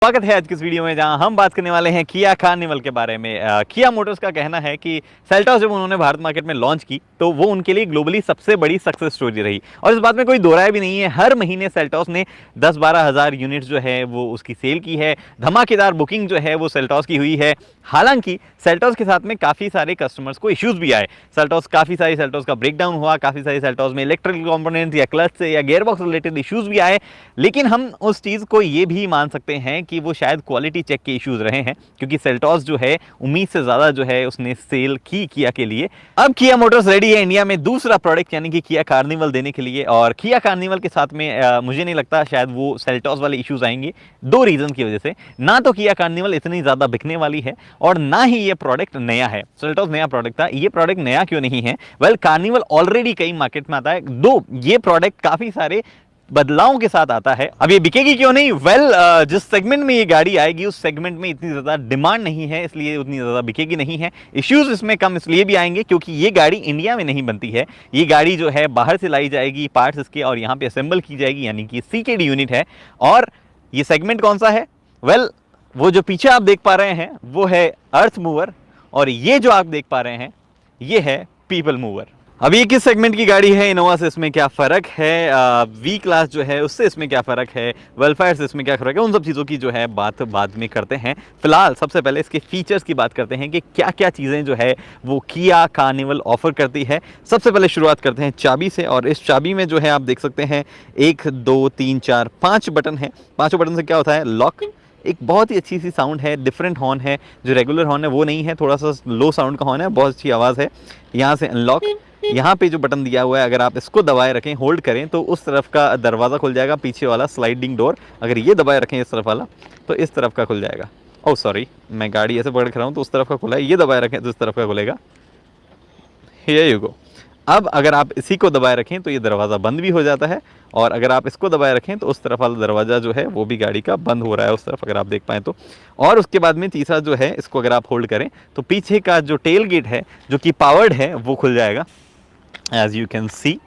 स्वागत है आज की इस वीडियो में जहां हम बात करने वाले हैं किया कार्निवल के बारे में। किया मोटर्स का कहना है कि सेल्टॉस जब उन्होंने भारत मार्केट में लॉन्च की तो वो उनके लिए ग्लोबली सबसे बड़ी सक्सेस स्टोरी रही और इस बात में कोई दो राय भी नहीं है। हर महीने सेल्टॉस ने 10-12 हज़ार यूनिट्स जो है वो उसकी सेल की है। धमाकेदार बुकिंग जो है वो सेल्टॉस की हुई है। हालांकि सेल्टॉस के साथ में काफ़ी सारे कस्टमर्स को इश्यूज भी आए। काफ़ी सारी सेल्टॉस का ब्रेकडाउन हुआ, काफ़ी सारी सेल्टॉस में इलेक्ट्रिकल कंपोनेंट्स या क्लच से या गियरबॉक्स रिलेटेड इश्यूज भी आए। लेकिन हम उस चीज़ को ये भी मान सकते हैं कि वो शायद क्वालिटी चेक के इश्यूज रहे हैं, क्योंकि सेल्टॉस जो है उम्मीद से ज़्यादा जो है उसने सेल की किया के लिए। अब किया मोटर्स रेडी है इंडिया में दूसरा प्रोडक्ट यानी कि किया कार्निवल देने के लिए। और किया कार्निवल के साथ में मुझे नहीं लगता शायद वो सेल्टॉस वाले इश्यूज आएंगे, दो रीज़न की वजह से। ना तो किया कार्निवल इतनी ज़्यादा बिकने वाली है और ना ही ये प्रोडक्ट नया है। सेल्टॉस नया प्रोडक्ट था, ये प्रोडक्ट नया क्यों नहीं है? वेल, कार्निवल ऑलरेडी कई मार्केट में आता है, दो ये प्रोडक्ट काफ़ी सारे बदलावों के साथ आता है। अब ये बिकेगी क्यों नहीं? जिस सेगमेंट में ये गाड़ी आएगी उस सेगमेंट में इतनी ज़्यादा डिमांड नहीं है, इसलिए उतनी ज़्यादा बिकेगी नहीं है। इश्यूज इसमें कम इसलिए भी आएंगे क्योंकि ये गाड़ी इंडिया में नहीं बनती है। ये गाड़ी जो है बाहर से लाई जाएगी, पार्ट्स इसके, और यहाँ पे असेंबल की जाएगी, यानी कि सीकेडी यूनिट है। और ये सेगमेंट कौन सा है? वो जो पीछे आप देख पा रहे हैं वो है अर्थ मूवर, और ये जो आप देख पा रहे हैं ये है पीपल मूवर। अब ये किस सेगमेंट की गाड़ी है? इनोवा से इसमें क्या फ़र्क है? वी क्लास जो है उससे इसमें क्या फ़र्क है? वेलफेयर से इसमें क्या फ़र्क है? उन सब चीज़ों की जो है बात बाद में करते हैं। फिलहाल सबसे पहले इसके फीचर्स की बात करते हैं कि क्या क्या चीज़ें जो है वो किया कार्निवल ऑफर करती है। सबसे पहले शुरुआत करते हैं चाबी से, और इस चाबी में जो है आप देख सकते हैं 1 2 3 4 5 बटन है। पाँचों बटन से क्या होता है? लॉक, एक बहुत ही अच्छी सी साउंड है, डिफरेंट हॉर्न है, जो रेगुलर हॉर्न है वो नहीं है, थोड़ा सा लो साउंड का हॉर्न है, बहुत अच्छी आवाज़ है। यहाँ से अनलॉक, यहाँ पे जो बटन दिया हुआ है अगर आप इसको दबाए रखें, होल्ड करें तो उस तरफ का दरवाज़ा खुल जाएगा, पीछे वाला स्लाइडिंग डोर। अगर ये दबाए रखें इस तरफ वाला तो इस तरफ का खुल जाएगा। ओह सॉरी, मैं गाड़ी ऐसे पकड़ के रहा हूँ तो उस तरफ का खुला है, ये दबाए रखें तो इस तरफ का खुलेगा। Here you go. अब अगर आप इसी को दबाए रखें तो ये दरवाज़ा बंद भी हो जाता है, और अगर आप इसको दबाए रखें तो उस तरफ वाला दरवाज़ा जो है वो भी गाड़ी का बंद हो रहा है उस तरफ, अगर आप देख पाएँ तो। और उसके बाद में तीसरा जो है, इसको अगर आप होल्ड करें तो पीछे का जो टेल गेट है जो कि पावर्ड है वो खुल जाएगा, एज यू कैन सी।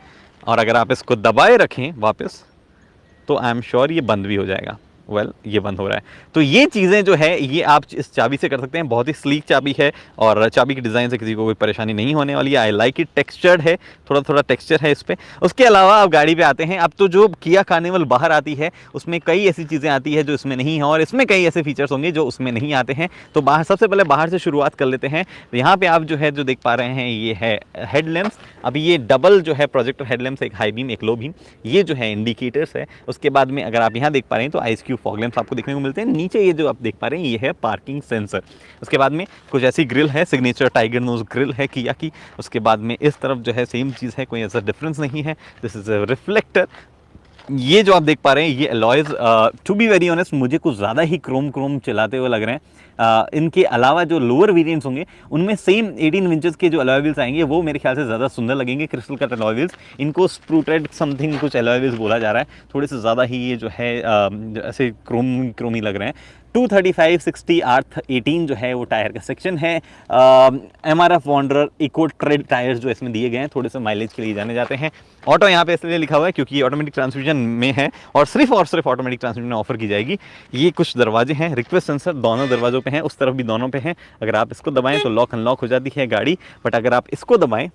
और अगर आप इसको दबाए रखें वापस तो आई एम श्योर ये बंद भी हो जाएगा। ये बंद हो रहा है। तो ये चीज़ें जो है ये आप इस चाबी से कर सकते हैं। बहुत ही स्लीक चाबी है और चाबी की डिज़ाइन से किसी को कोई परेशानी नहीं होने वाली है। आई लाइक इट, टेक्सचर्ड है, थोड़ा थोड़ा टेक्सचर है इस पर। उसके अलावा अब गाड़ी पे आते हैं। अब तो जो किया कार्निवल बाहर आती है उसमें कई ऐसी चीज़ें आती है जो इसमें नहीं है, और इसमें कई ऐसे फीचर्स होंगे जो उसमें नहीं आते हैं। तो बाहर, सबसे पहले बाहर से शुरुआत कर लेते हैं। तो यहाँ पर आप जो देख पा रहे हैं ये है हेडलैम्प्स। अभी ये डबल जो है प्रोजेक्टर हेडलैम्प्स, एक हाई बीम एक लो बीम, ये जो है इंडिकेटर्स है। उसके बाद में अगर आप यहाँ देख पा रहे हैं तो आइस क्यूब फॉग लैंप्स आपको देखने को मिलते हैं। नीचे ये जो आप देख पा रहे हैं ये है पार्किंग सेंसर। उसके बाद में कुछ ऐसी ग्रिल है, सिग्नेचर टाइगर नोज ग्रिल है किया की। उसके बाद में इस तरफ जो है सेम चीज़ है, कोई ऐसा डिफरेंस नहीं है। This is a reflector. ये जो आप देख पा रहे हैं ये alloys, to be very honest मुझे कुछ ज़्यादा ही क्रोम चलाते हुए लग रहे हैं। इनके अलावा जो लोअर वेरिएंट्स होंगे उनमें सेम 18 इंचेस के जो अलॉय व्हील्स आएंगे वो मेरे ख्याल से ज़्यादा सुंदर लगेंगे। क्रिस्टल कट अलॉय व्हील्स, इनको स्प्रूटेड समथिंग कुछ अलॉय व्हील्स बोला जा रहा है। थोड़े से ज़्यादा ही ये जो है ऐसे क्रोमी लग रहे हैं। 235 60 R18 जो है वो टायर का सेक्शन है। MRF wanderer eco tread tyres जो इसमें दिए गए हैं, थोड़े से माइलेज के लिए जाने जाते हैं। ऑटो यहाँ पे इसलिए लिखा हुआ है क्योंकि ये ऑटोमेटिक ट्रांसमिशन में है और सिर्फ ऑटोमेटिक ट्रांसमिशन ऑफर की जाएगी। ये कुछ दरवाजे हैं, रिक्वेस्ट सेंसर दोनों दरवाजों पे हैं, उस तरफ भी दोनों पे हैं। अगर आप इसको दबाएं तो लॉक अनलॉक हो जाती है गाड़ी, बट अगर आप इसको दबाएं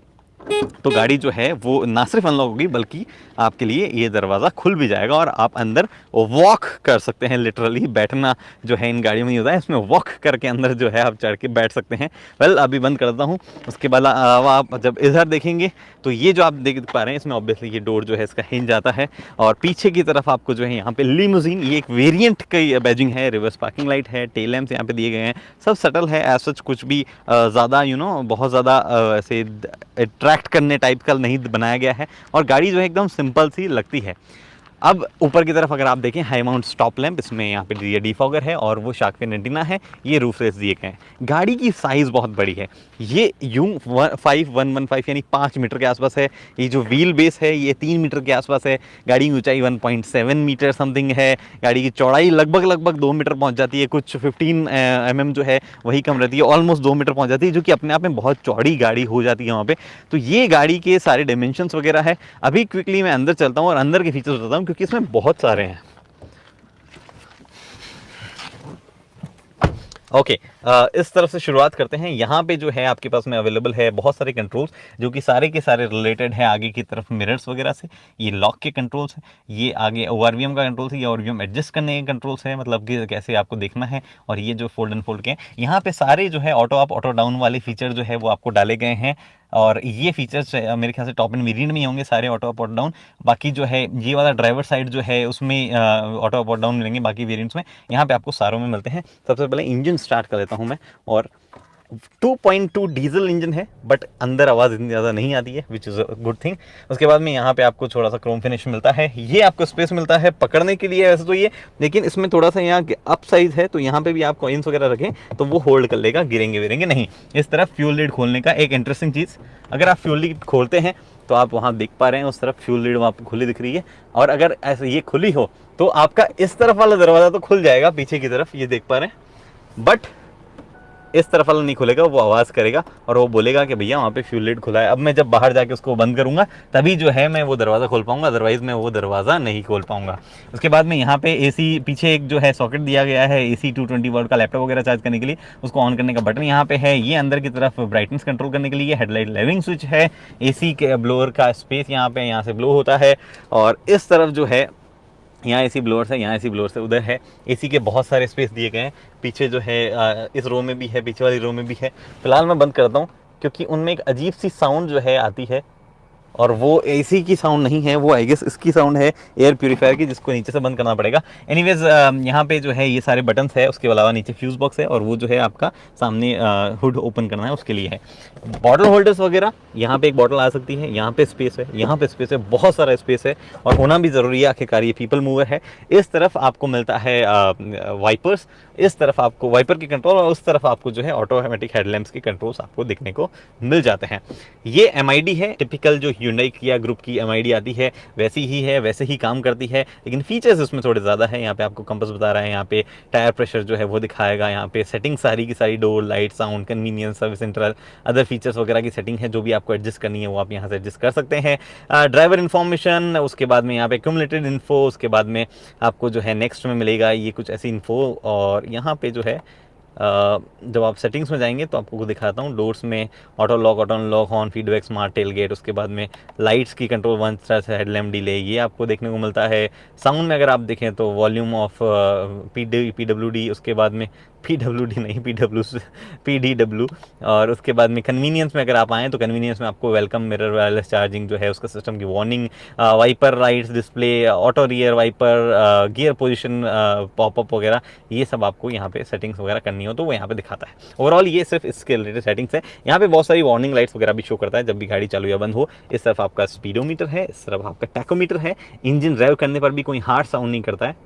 तो गाड़ी जो है वो ना सिर्फ अनलॉक होगी बल्कि आपके लिए ये दरवाज़ा खुल भी जाएगा और आप अंदर वॉक कर सकते हैं। लिटरली बैठना जो है इन गाड़ियों में नहीं होता है, इसमें वॉक करके अंदर जो है आप चढ़ के बैठ सकते हैं। अभी बंद करता हूँ। उसके बाद आप जब इधर देखेंगे तो ये जो आप देख पा रहे हैं इसमें ऑब्वियसली ये डोर जो है इसका हिंज आता है, और पीछे की तरफ आपको जो है यहाँ पे लिमोजिन, ये एक वेरिएंट की बैजिंग है, रिवर्स पार्किंग लाइट है, टेल लैंप्स यहाँ पे दिए गए हैं। सब सटल है, एज सच कुछ भी ज़्यादा बहुत ज़्यादा ऐसे अट्रैक्ट करने टाइप का नहीं बनाया गया है, और गाड़ी जो है एकदम सिंपल सी लगती है। अब ऊपर की तरफ अगर आप देखें हाई माउंट स्टॉप लैंप, इसमें यहाँ पे ये डिफॉगर है और वो शार्क फिन एंटीना है, ये रूफलेस दिए गए हैं। गाड़ी की साइज़ बहुत बड़ी है, ये यूं 5115 यानी 5 मीटर के आसपास है। ये जो व्हील बेस है ये 3 मीटर के आसपास है। गाड़ी की ऊंचाई 1.7 मीटर समथिंग है। गाड़ी की चौड़ाई लगभग 2 मीटर पहुँच जाती है, कुछ 15 mm जो है वही कम रहती है, ऑलमोस्ट 2 मीटर पहुँच जाती है, जो कि अपने आप में बहुत चौड़ी गाड़ी हो जाती है वहाँ पर। तो ये गाड़ी के सारे डायमेंशंस वगैरह है। अभी क्विकली मैं अंदर चलता हूँ और अंदर के फीचर्स बताता हूँ क्योंकि इसमें बहुत सारे हैं। ओके, इस तरफ से शुरुआत करते हैं। यहाँ पे जो है आपके पास में अवेलेबल है बहुत सारे कंट्रोल्स, जो कि सारे के सारे रिलेटेड है आगे की तरफ मिरर्स वगैरह से। ये लॉक के कंट्रोल्स हैं, ये आगे ओआरवीएम का कंट्रोल्स है, ये ओआरवीएम एडजस्ट करने के कंट्रोल्स है, मतलब कि कैसे आपको देखना है। और ये जो फोल्ड एंड फोल्ड के हैं, यहाँ पे सारे जो है ऑटो अप ऑटो डाउन वाले फीचर जो है वो आपको डाले गए हैं। और ये फीचर्स मेरे ख्याल से टॉप एंड वेरिएंट में ही होंगे सारे ऑटो अप ऑटो डाउन। बाकी जो है ये वाला ड्राइवर साइड जो है उसमें ऑटो अप ऑटो डाउन मिलेंगे, बाकी वेरिएंट्स में यहाँ पे आपको सारों में मिलते हैं। सबसे पहले इंजन स्टार्ट कर लेता हूँ मैं। और 2.2 डीजल इंजन है, बट अंदर आवाज़ इतनी ज़्यादा नहीं आती है, विच इज़ अ गुड थिंग। उसके बाद में यहाँ पे आपको थोड़ा सा क्रोम फिनिश मिलता है, ये आपको स्पेस मिलता है पकड़ने के लिए वैसे तो ये, लेकिन इसमें थोड़ा सा यहाँ अप साइज है, तो यहाँ पे भी आप कॉइन्स वगैरह रखें तो वो होल्ड कर लेगा, गिरेंगे विरेंगे नहीं। इस तरफ फ्यूल लीड खोलने का एक इंटरेस्टिंग चीज़, अगर आप फ्यूल लीड खोलते हैं तो आप वहाँ देख पा रहे हैं उस तरफ फ्यूल लीड वहाँ पे खुली दिख रही है। और अगर ऐसे ये खुली हो तो आपका इस तरफ वाला दरवाज़ा तो खुल जाएगा पीछे की तरफ, ये देख पा रहे हैं, बट इस तरफ वाला नहीं खुलेगा, वो आवाज़ करेगा और वो बोलेगा कि भैया वहाँ पे फ्यूल लीड खुला है। अब मैं जब बाहर जाके उसको बंद करूँगा तभी जो है मैं वो दरवाज़ा खोल पाऊँगा, अदरवाइज़ मैं वो दरवाज़ा नहीं खोल पाऊँगा। उसके बाद में यहाँ पे एसी पीछे एक जो है सॉकेट दिया गया है एसी 220 वोल्ट का लैपटॉप वगैरह चार्ज करने के लिए, उसको ऑन करने का बटन यहाँ पे है। ये अंदर की तरफ ब्राइटनेस कंट्रोल करने के लिए हेडलाइट लेवलिंग स्विच है। एसी के ब्लोअर का स्पेस यहाँ पे यहाँ से ब्लो होता है। और इस तरफ जो है यहाँ एसी ब्लोअर्स है, यहाँ एसी ब्लोअर्स है, उधर है एसी के बहुत सारे स्पेस दिए गए हैं। पीछे जो है इस रो में भी है, पीछे वाली रो में भी है। फिलहाल मैं बंद करता हूँ क्योंकि उनमें एक अजीब सी साउंड जो है आती है, और वो एसी की साउंड नहीं है, वो आई गेस इसकी साउंड है एयर प्यूरीफायर की, जिसको नीचे से बंद करना पड़ेगा। एनीवेज यहाँ पे जो है ये सारे बटन्स है, उसके अलावा नीचे फ्यूज बॉक्स है, और वो जो है आपका सामने हुड ओपन करना है उसके लिए है। बॉटल होल्डर्स वगैरह, यहाँ पे एक बॉटल आ सकती है, यहाँ पे स्पेस है, यहाँ पे स्पेस है, बहुत सारा स्पेस है, और होना भी ज़रूरी है, आखिरकार ये पीपल मूवर है। इस तरफ आपको मिलता है वाइपर्स, इस तरफ आपको वाइपर की कंट्रोल, और उस तरफ आपको जो है ऑटोमेटिक हेडलैम्प्स के कंट्रोल्स आपको दिखने को मिल जाते हैं। ये एमआईडी है, टिपिकल जो Hyundai किया ग्रुप की एमआईडी आती है वैसी ही है, वैसे ही काम करती है, लेकिन फीचर्स उसमें थोड़े ज़्यादा है। यहाँ पे आपको कंपास बता रहा है, यहाँ पे टायर प्रेशर जो है वो दिखाएगा, यहाँ पे सेटिंग सारी की सारी door light sound convenience service interval other features वगैरह की सेटिंग है, जो भी आपको एडजस्ट करनी है वो आप यहाँ से एडजस्ट कर सकते हैं। ड्राइवर इन्फॉर्मेशन, उसके बाद में यहाँ पे क्यूमुलेटेड इन्फो, उसके बाद में आपको जो है नेक्स्ट में मिलेगा ये कुछ ऐसी इन्फो। और यहाँ पे जो है जब आप सेटिंग्स में जाएंगे तो आपको दिखाता हूँ, डोर्स में auto lock horn feedback smart tail gate, उसके बाद में लाइट्स की control, one star headlamp delay, ये आपको देखने को मिलता है। साउंड में अगर आप देखें तो वॉल्यूम ऑफ PWD, उसके बाद में PWD नहीं PDW, और उसके बाद में कन्वीनियंस में अगर आप आएँ तो कन्वीनियंस में आपको वेलकम मिरर वायरलेस चार्जिंग जो है उसका सिस्टम की warning, wiper lights display, auto rear wiper, gear position popup वगैरह, ये सब आपको यहाँ पे सेटिंग्स वगैरह करनी हो तो वो यहाँ पे दिखाता है। ओवरऑल ये सिर्फ इसके रिलेटेड सेटिंग्स है। यहाँ पे बहुत सारी वार्निंग लाइट्स वगैरह भी शो करता है जब भी गाड़ी चालू या बंद हो। इस तरफ आपका स्पीडोमीटर है, इस तरफ आपका टैकोमीटर है। इंजन ड्राइव करने पर भी कोई हार्ड साउंड नहीं करता है,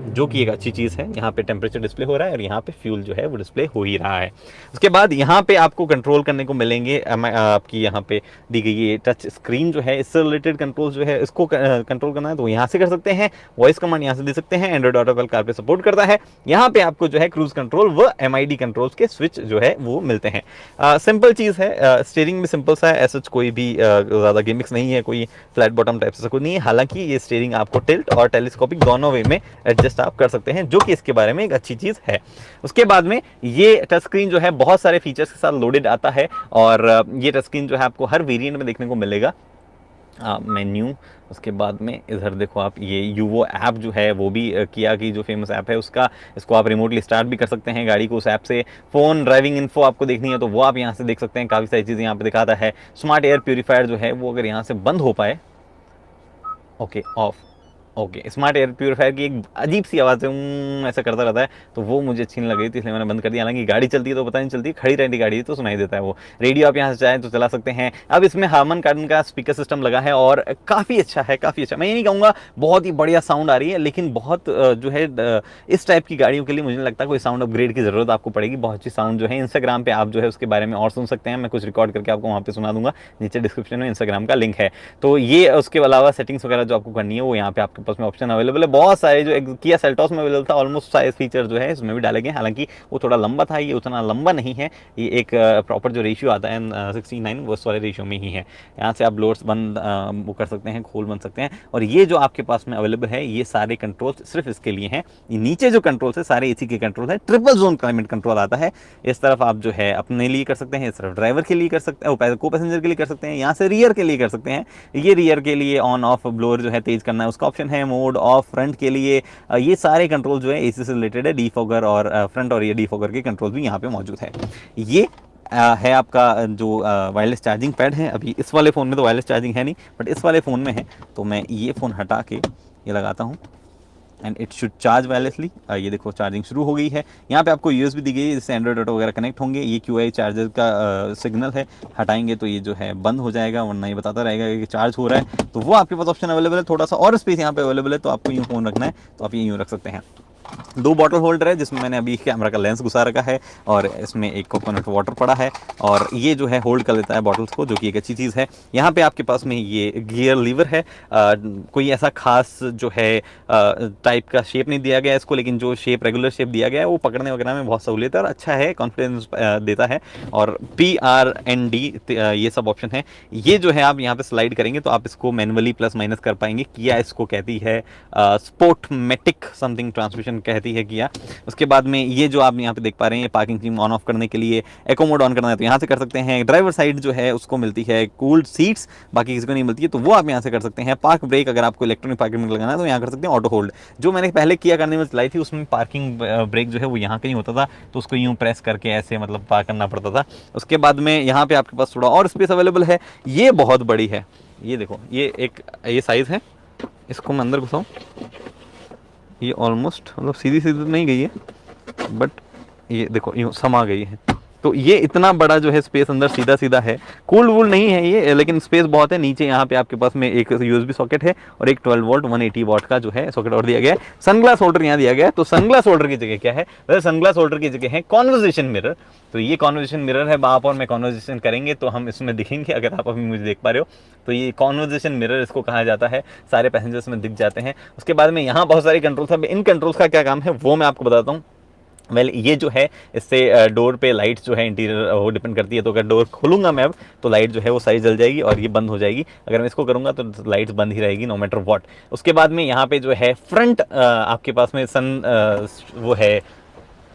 जो कि एक अच्छी चीज़ है। यहाँ पे टेम्परेचर डिस्प्ले हो रहा है और यहाँ पे फ्यूल जो है वो डिस्प्ले हो ही रहा है। उसके बाद यहाँ पे आपको कंट्रोल करने को मिलेंगे, आपकी यहाँ पे दी गई ये टच स्क्रीन जो है, इससे रिलेटेड कंट्रोल जो है इसको कंट्रोल करना है तो यहाँ से कर सकते हैं। वॉइस कमांड यहाँ से दे सकते हैं। एंड्रॉइड ऑटो कार पे सपोर्ट करता है। यहाँ पे आपको जो है क्रूज कंट्रोल व MID कंट्रोल्स के स्विच जो है वो मिलते हैं। सिंपल चीज़ है, स्टीयरिंग भी सिंपल सा है, ऐसा कोई भी ज़्यादा गिमिक्स नहीं है, कोई फ्लैट बॉटम टाइप से कोई नहीं है। हालांकि ये स्टीयरिंग आपको टिल्ट और टेलीस्कोपिक दोनों वे में एडजस्ट आप कर सकते हैं, जो कि इसके बारे में एक अच्छी चीज़ है। उसके बाद में ये टच स्क्रीन जो है बहुत सारे फीचर्स के साथ लोडेड आता है, और ये टच स्क्रीन जो है आपको हर वेरिएंट में देखने को मिलेगा। मेन्यू, उसके बाद में इधर देखो आप ये यूवो ऐप जो है वो भी किया की जो फेमस ऐप है उसका, इसको आप रिमोटली स्टार्ट भी कर सकते हैं गाड़ी को उस ऐप से। फ़ोन ड्राइविंग इन्फो आपको देखनी है तो वो आप यहाँ से देख सकते हैं, काफ़ी सारी चीज़ें यहाँ पे दिखाता है। स्मार्ट एयर प्यूरीफायर जो है वो अगर यहाँ से बंद हो पाए, okay of, okay, smart air purifier की एक अजीब सी आवाज़ है, ऐसा करता रहता है, तो वो मुझे अच्छी नहीं लग रही थी, इसलिए मैंने बंद कर दिया। हालांकि गाड़ी चलती है तो पता नहीं चलती, खड़ी रहती गाड़ी तो सुनाई देता है वो। रेडियो आप यहाँ से चाहें तो चला सकते हैं। अब इसमें हार्मन कार्डन का स्पीकर सिस्टम लगा है और काफ़ी अच्छा है, काफ़ी अच्छा। मैं ये नहीं कहूँगा बहुत ही बढ़िया साउंड आ रही है, लेकिन बहुत जो है इस टाइप की गाड़ियों के लिए मुझे नहीं लगता कोई साउंड अपग्रेड की ज़रूरत आपको पड़ेगी। बहुत अच्छी साउंड जो है, इंस्टाग्राम पर आप जो है उसके बारे में और सुन सकते हैं। मैं कुछ रिकॉर्ड करके आपको वहाँ पर सुना दूंगा, नीचे डिस्क्रिप्शन में इंस्टाग्राम का लिंक है। तो ये उसके अलावा सेटिंग्स वगैरह जो आपको करनी है वो यहाँ पे आपके पास में ऑप्शन अवेलेबल है। बहुत सारे जो किया सेल्टॉस में अवेलेबल था ऑलमोस्ट सारे फीचर जो है इसमें भी डाले गए, हालांकि वो थोड़ा लंबा था, ये उतना लंबा नहीं है। ये एक प्रॉपर जो रेशियो आता है 69 वो वाले रेशियो में ही है। यहाँ से आप लोड्स बंद वो कर सकते हैं, खोल बन सकते हैं। और ये जो आपके पास में अवेलेबल है ये सारे कंट्रोल्स सिर्फ इसके लिए हैं। ये नीचे जो कंट्रोल्स है सारे एसी के कंट्रोल है। ट्रिपल जोन क्लाइमेट कंट्रोल आता है। इस तरफ आप जो है अपने लिए कर सकते हैं, इस तरफ ड्राइवर के लिए कर सकते हैं, को पैसेंजर के लिए कर सकते हैं, यहाँ से रियर के लिए कर सकते हैं। ये रियर के लिए ऑन ऑफ ब्लोअर जो है तेज करना है उसका ऑप्शन है, मोड ऑफ फ्रंट के लिए। ये सारे कंट्रोल जो है एसी से रिलेटेड है। डीफॉगर और फ्रंट और ये डीफॉगर के कंट्रोल भी यहाँ पे मौजूद है। ये है आपका जो वायरलेस चार्जिंग पैड है। अभी इस वाले फ़ोन में तो वायरलेस चार्जिंग है नहीं, बट इस वाले फ़ोन में है। तो मैं ये फ़ोन हटा के ये लगाता हूँ and it should charge wirelessly. ये देखो चार्जिंग शुरू हो गई है। यहाँ पे आपको यूएसबी दी गई है जिससे एंड्रॉइड ऑटो वगैरह कनेक्ट होंगे। ये क्यूआई चार्जर का सिग्नल है, हटाएंगे तो ये जो है बंद हो जाएगा, वरना ये बताता रहेगा कि चार्ज हो रहा है। तो वो आपके पास ऑप्शन अवेलेबल है। थोड़ा सा और स्पेस यहाँ पे अवेलेबल है, तो आपको यूँ फ़ोन रखना है तो आप ये यूँ रख सकते हैं। 2 बॉटल होल्डर है जिसमें मैंने अभी कैमरा का लेंस घुसा रखा है और इसमें एक कोकोनट वाटर पड़ा है और ये जो है होल्ड कर लेता है बॉटल्स को, जो कि एक अच्छी चीज़ है। यहाँ पे आपके पास में ये गियर लीवर है। कोई ऐसा खास जो है टाइप का शेप नहीं दिया गया है इसको, लेकिन जो शेप रेगुलर शेप दिया गया है वो पकड़ने वगैरह में बहुत सहूलियत है और अच्छा है, कॉन्फिडेंस देता है। और PRND ये सब ऑप्शन है। ये जो है आप यहाँ पे स्लाइड करेंगे तो आप इसको मैनुअली प्लस माइनस कर पाएंगे। किया इसको कहती है स्पोर्टमेटिक समथिंग ट्रांसमिशन कहती है किया। उसके बाद में ये जो आप यहाँ पे देख पा रहे हैं पार्किंग थीम ऑन ऑफ करने के लिए, एको मोड ऑन करना है तो यहाँ से कर सकते हैं। ड्राइवर साइड जो है उसको मिलती है कूल्ड सीट्स, बाकी किसी को नहीं मिलती है, तो वो आप यहाँ से कर सकते हैं। पार्क ब्रेक अगर आपको इलेक्ट्रॉनिक पार्किंग में लगाना है तो यहाँ कर सकते हैं। ऑटो होल्ड जो मैंने पहले किया करने में चलाई थी उसमें पार्किंग ब्रेक जो है वो यहाँ कहीं होता था, तो उसको यूँ प्रेस करके ऐसे मतलब पार करना पड़ता था। उसके बाद में यहाँ पे आपके पास थोड़ा और स्पेस अवेलेबल है। ये बहुत बड़ी है, ये देखो ये साइज़ है। इसको मैं अंदर घुसाऊँ, ये ऑलमोस्ट मतलब सीधी सीधी नहीं गई है, बट ये देखो यूँ समा गई है। तो ये इतना बड़ा जो है स्पेस अंदर सीधा सीधा है। कूल वूल नहीं है ये, लेकिन स्पेस बहुत है। नीचे यहाँ पे आपके पास में एक यूएसबी सॉकेट है और एक 12 वोल्ट 180 वॉट का जो है सॉकेट और दिया गया है। सनग्लास होल्डर यहाँ दिया गया है। तो सनग्लास होल्डर की जगह क्या है? वैसे सनग्लास होल्डर की जगह है कॉन्वर्जेशन मिरर। तो ये कॉन्वर्जेशन मिरर है, आप और मैं कॉन्वर्जेशन करेंगे तो हम इसमें दिखेंगे। अगर आप अभी मुझे देख पा रहे हो तो ये कॉन्वर्जेशन मिरर इसको कहा जाता है। सारे पैसेंजर्स में दिख जाते हैं। उसके बाद में यहाँ बहुत सारे कंट्रोल्स हैं। इन कंट्रोल्स का क्या काम है वो मैं आपको बताता हूँ। ये जो है इससे डोर पे लाइट जो है इंटीरियर वो डिपेंड करती है। तो अगर डोर खोलूंगा मैं अब तो लाइट जो है वो सारी जल जाएगी और ये बंद हो जाएगी। अगर मैं इसको करूंगा तो लाइट्स बंद ही रहेगी नो मैटर व्हाट। उसके बाद में यहाँ पे जो है फ्रंट आपके पास में वो है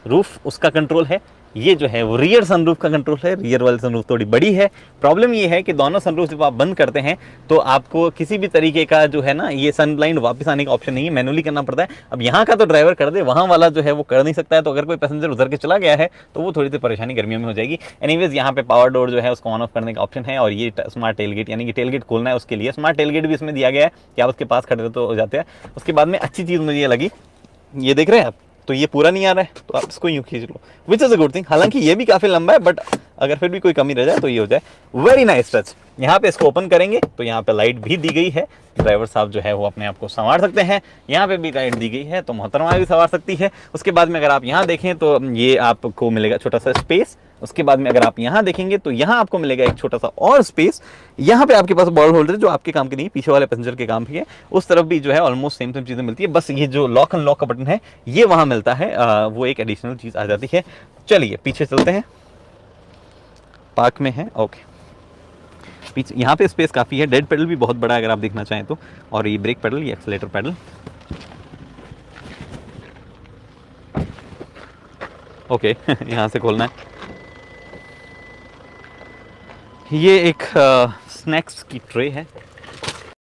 रूफ, उसका कंट्रोल है। ये जो है वो रियर सनरूफ का कंट्रोल है। रियर वाली सनरूफ थोड़ी बड़ी है। प्रॉब्लम ये है कि दोनों सनरूफ जब आप बंद करते हैं तो आपको किसी भी तरीके का जो है ना ये सन ब्लाइंड वापस आने का ऑप्शन नहीं है, मैनुअली करना पड़ता है। अब यहाँ का तो ड्राइवर कर दे, वहाँ वाला जो है वो कर नहीं सकता है। तो अगर कोई पैसेंजर उधर के चला गया है तो वो थोड़ी सी परेशानी गर्मियों में हो जाएगी। एनीवेज यहाँ पे पावर डोर जो है उसको ऑन ऑफ करने का ऑप्शन है और ये स्मार्ट टेलगेट यानी कि टेलगेट खोलना है उसके लिए स्मार्ट टेलगेट भी इसमें दिया गया है कि आप उसके पास खड़े तो हो जाते हैं। उसके बाद में अच्छी चीज़ मुझे ये लगी, ये देख रहे हैं आप, तो ये पूरा नहीं आ रहा है तो आप इसको यूँ खींच लो, which is a good thing. हालांकि ये भी काफ़ी लंबा है, बट अगर फिर भी कोई कमी रह जाए तो ये हो जाए। Very nice touch. यहाँ पे इसको ओपन करेंगे तो यहाँ पे लाइट भी दी गई है। ड्राइवर साहब जो है वो अपने आप को संवार सकते हैं। यहाँ पे भी लाइट दी गई है तो मोहतरमा भी संवार सकती है। उसके बाद में अगर आप यहाँ देखें तो ये आपको मिलेगा छोटा सा स्पेस। उसके बाद में अगर आप यहाँ देखेंगे तो यहाँ आपको मिलेगा एक छोटा सा और स्पेस। यहाँ पे आपके पास बॉल होल्डर जो आपके काम की नहीं, पीछे वाले पैसेंजर के काम की है। उस तरफ भी जो है ऑलमोस्ट सेम सेम चीज़ें मिलती है, बस ये जो लॉक अनलॉक का बटन है ये वहाँ मिलता है, वो एक एडिशनल चीज़ आ जाती है। चलिए पीछे चलते हैं, पार्क में है। ओके, पीछे यहाँ पे स्पेस काफ़ी है। डेड पेडल भी बहुत बड़ा है अगर आप देखना चाहें तो, और ये ब्रेक पेडल, ये एक्सीलेटर पेडल। ओके यहाँ से खोलना है। ये एक स्नैक्स की ट्रे है,